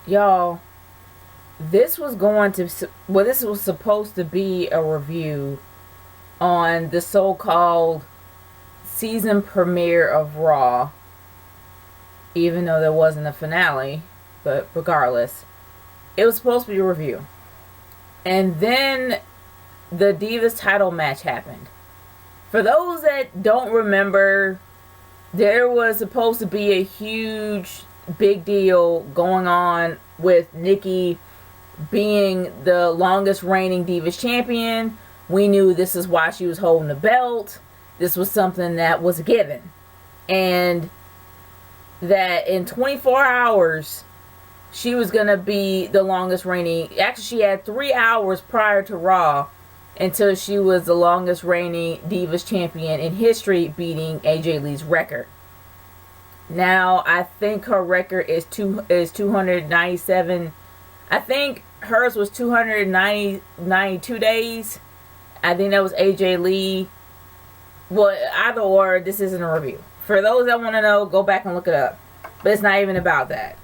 Y'all, this was supposed to be a review on the so-called season premiere of Raw, even though there wasn't a finale, but regardless, it was supposed to be a review. And then the Divas title match happened. For those that don't remember, there was supposed to be a huge, big deal going on with Nikki being the longest reigning Divas champion. We knew this is why she was holding the belt. This was something that was a given. And that in 24 hours, she was going to be the longest reigning. Actually, she had 3 hours prior to Raw until she was the longest reigning Divas champion in history, beating AJ Lee's record. Now, I think her record is 297. I think hers was 292 days. I think that was AJ Lee. Well, either or, this isn't a review. For those that want to know, go back and look it up. But it's not even about that.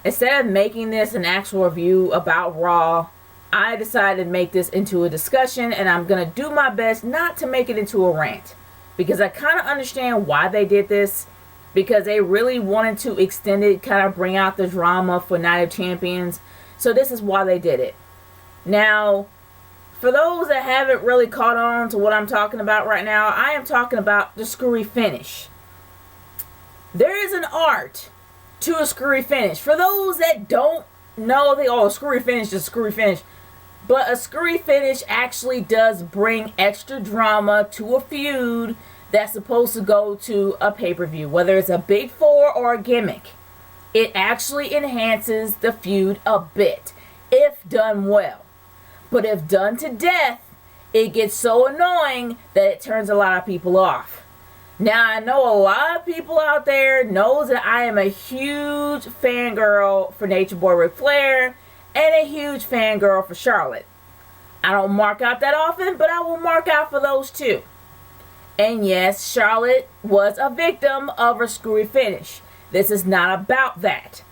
Instead of making this an actual review about Raw, I decided to make this into a discussion, and I'm going to do my best not to make it into a rant. Because I kind of understand why they did this. Because they really wanted to extend it, kind of bring out the drama for Night of Champions. So this is why they did it. Now, for those that haven't really caught on to what I'm talking about right now, I am talking about the screwy finish. There is an art to a screwy finish. For those that don't know, a screwy finish is a screwy finish. But a screwy finish actually does bring extra drama to a feud that's supposed to go to a pay-per-view, whether it's a big four or a gimmick. It actually enhances the feud a bit, if done well. But if done to death, it gets so annoying that it turns a lot of people off. Now, I know a lot of people out there knows that I am a huge fangirl for Nature Boy Ric Flair and a huge fangirl for Charlotte. I don't mark out that often, but I will mark out for those too. And yes, Charlotte was a victim of a screwy finish. This is not about that.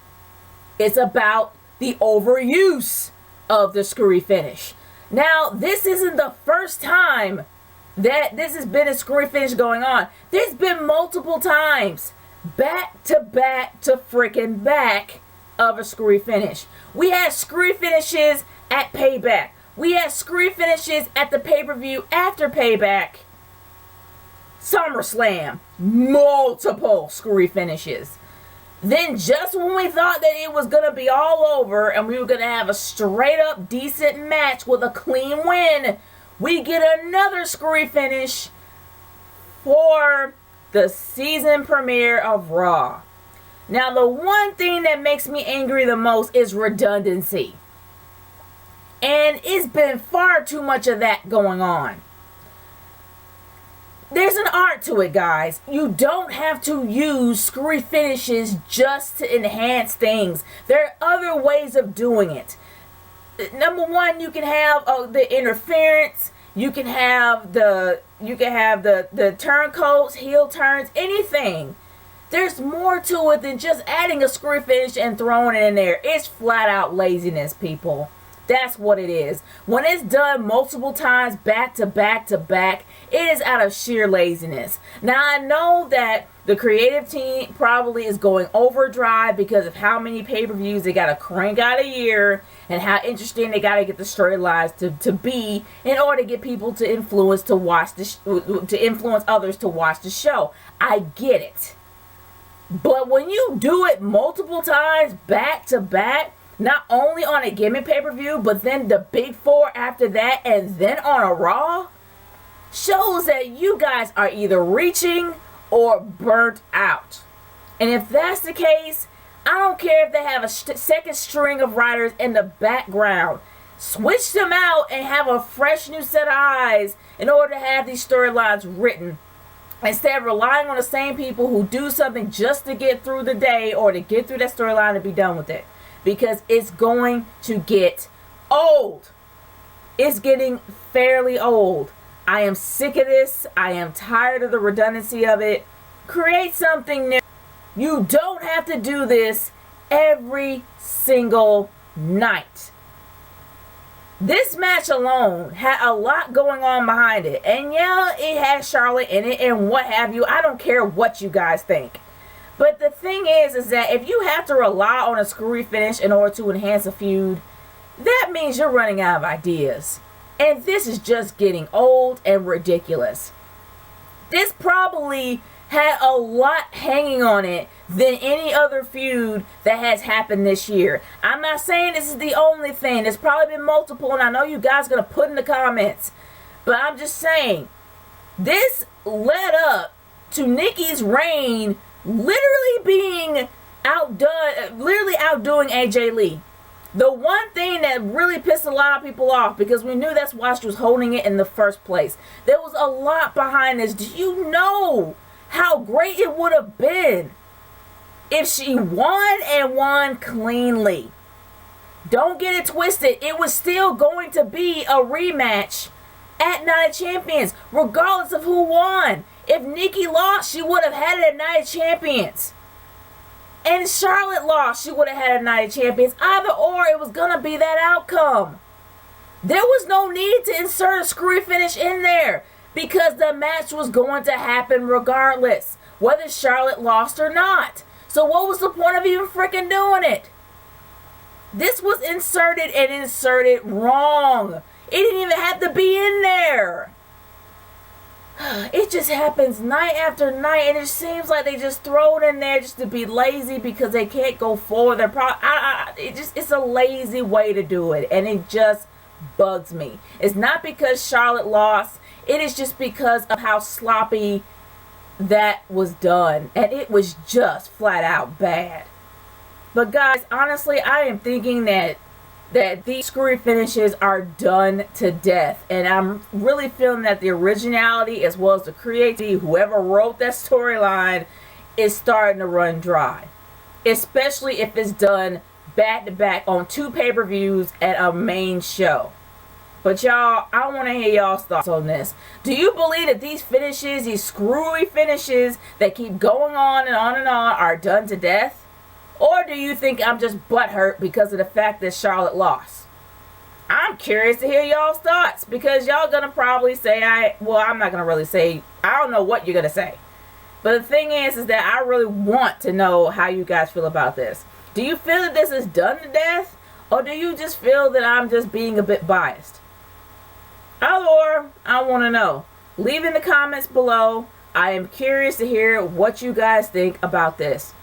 It's about the overuse of the screwy finish. Now, this isn't the first time that this has been a screwy finish going on. There's been multiple times, back to freaking back, of a screwy finish. We had screwy finishes at Payback. We had screwy finishes at the pay-per-view after Payback. SummerSlam, multiple screwy finishes. Then just when we thought that it was going to be all over and we were going to have a straight up decent match with a clean win, we get another screwy finish for the season premiere of Raw. Now, the one thing that makes me angry the most is redundancy. And it's been far too much of that going on. There's an art to it, guys. You don't have to use screwy finishes just to enhance things. There are other ways of doing it. Number one, you can have the interference. You can have the turncoats, heel turns, anything. There's more to it than just adding a screwy finish and throwing it in there. It's flat out laziness, people. That's what it is. When it's done multiple times back to back to back, it is out of sheer laziness. Now, I know that the creative team probably is going overdrive because of how many pay-per-views they got to crank out a year and how interesting they got to get the storylines to be in order to get people to influence to influence others to watch the show. I get it. But when you do it multiple times back to back, not only on a gimmick pay-per-view, but then the big four after that, and then on a Raw, shows that you guys are either reaching or burnt out. And if that's the case, I don't care if they have a second string of writers in the background. Switch them out and have a fresh new set of eyes in order to have these storylines written. Instead of relying on the same people who do something just to get through the day or to get through that storyline and be done with it. Because it's going to get old. It's getting fairly old. I am sick of this. I am tired of the redundancy of it. Create something new. You don't have to do this every single night. This match alone had a lot going on behind it. And yeah, it has Charlotte in it and what have you. I don't care what you guys think. But the thing is that if you have to rely on a screwy finish in order to enhance a feud, that means you're running out of ideas. And this is just getting old and ridiculous. This probably had a lot hanging on it than any other feud that has happened this year. I'm not saying this is the only thing. There's probably been multiple, and I know you guys are going to put in the comments. But I'm just saying, this led up to Nikki's reign literally being outdoing AJ Lee. The one thing that really pissed a lot of people off, because we knew that's why she was holding it in the first place. There was a lot behind this. Do you know how great it would have been if she won and won cleanly? Don't get it twisted. It was still going to be a rematch at Night of Champions, regardless of who won. If Nikki lost, she would have had it at Night of Champions. And Charlotte lost, she would have had a Night of Champions. Either or, it was going to be that outcome. There was no need to insert a screwy finish in there, because the match was going to happen regardless, whether Charlotte lost or not. So what was the point of even freaking doing it? This was inserted and inserted wrong. It didn't even have to be in there. It just happens night after night, and it seems like they just throw it in there just to be lazy because they can't go forward. It's a lazy way to do it, and it just bugs me. It's not because Charlotte lost. It is just because of how sloppy that was done, and it was just flat out bad. But guys, honestly, I am thinking that these screwy finishes are done to death, and I'm really feeling that the originality as well as the creativity, whoever wrote that storyline, is starting to run dry, especially if it's done back to back on 2 pay-per-views and a main show. But y'all, I want to hear y'all's thoughts on this. Do you believe that these finishes, these screwy finishes that keep going on and on and on, are done to death? Or do you think I'm just butthurt because of the fact that Charlotte lost? I'm curious to hear y'all's thoughts, because y'all gonna probably say I'm not gonna really say, I don't know what you're gonna say. But the thing is that I really want to know how you guys feel about this. Do you feel that this is done to death? Or do you just feel that I'm just being a bit biased? Or I want to know. Leave in the comments below. I am curious to hear what you guys think about this.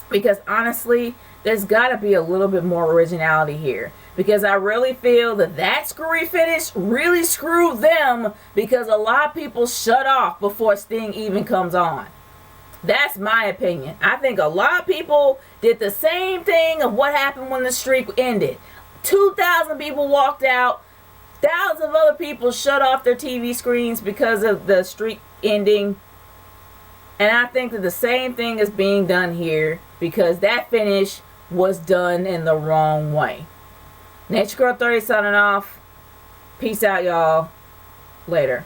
Because honestly, there's got to be a little bit more originality here. Because I really feel that screwy finish really screwed them, because a lot of people shut off before Sting even comes on. That's my opinion. I think a lot of people did the same thing of what happened when the streak ended. 2,000 people walked out. Thousands of other people shut off their TV screens because of the streak ending. And I think that the same thing is being done here, because that finish was done in the wrong way. Nature Girl 30 signing off. Peace out, y'all. Later.